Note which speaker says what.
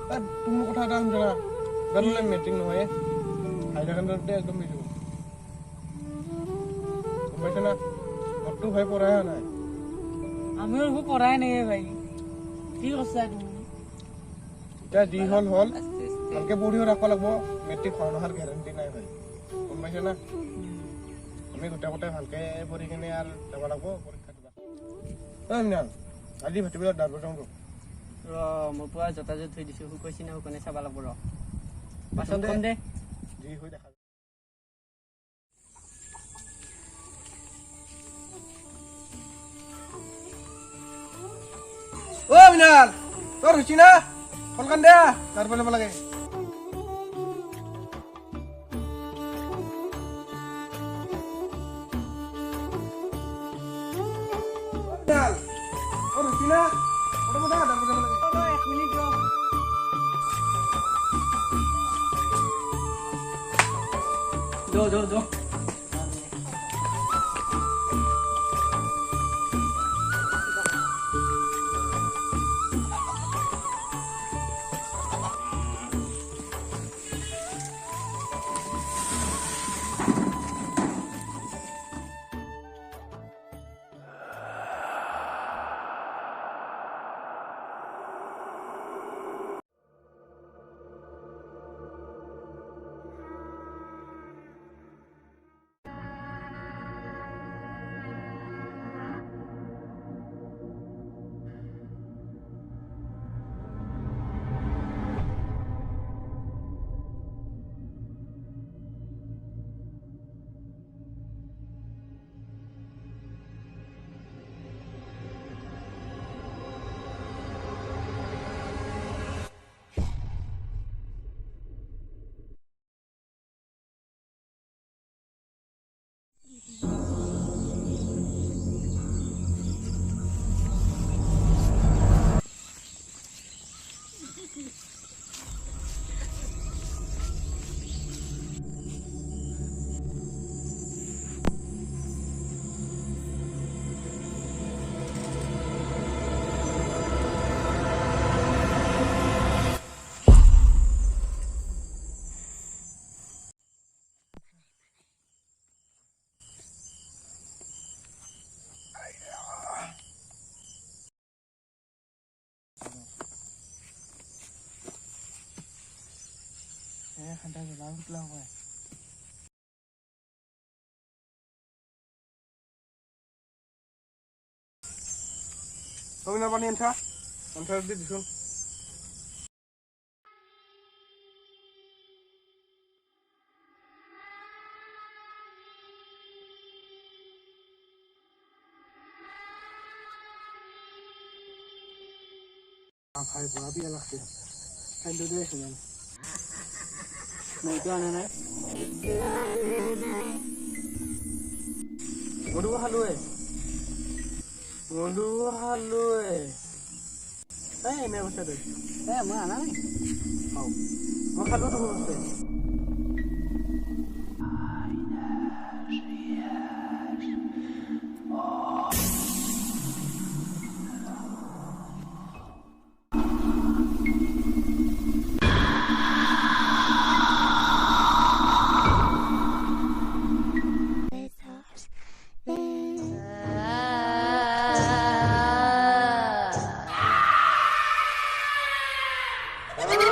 Speaker 1: তুমি কথা এটা শুনছা না জানো মেট্ৰিক নহয় হাই ছেকেণ্ডাৰীতে একদম মিলিব গম পাইছা না মৰতো ভাই পঢ়াই নাই
Speaker 2: আমিও একো পঢ়াই নাই ভাই কি কৈছা তুমি
Speaker 1: এতিয়া যি হল ভালকে পঢ়িও ৰাখিব লাগিব মেট্ৰিক হয় নোহাৰ গেৰাণ্টি নাই ভাই গম পাইছা না আমি গোটেই ভালকে পঢ়ি কিনে আৰু যাব লাগিব পৰীক্ষা দিবা মিনাল আজি ভাতিবেলা দাঁত বজাওঁ
Speaker 2: মই পুৱা জোতাযোৰ থৈ দিছোঁ শুকাইছি না শুকনে চাব লাগিব পাছত কম দে
Speaker 1: যি হৈ দেখা মিনাল তোৰ হৈছে না ফলকান দে দাঁত বজাব লাগে
Speaker 2: Jo.
Speaker 1: খান্ডা গেলাম কিলা হয় পানী আনছা দি দিছোন ভাই বৰা বিয়া লাগছে খাদ্য দিয়ে আছে জানো
Speaker 2: মইতো আনা নাই
Speaker 1: মধু খালোৱে এনে কৈছে তই
Speaker 2: মই আনা নাই
Speaker 1: মই খালো দেখোন আছে
Speaker 3: Oh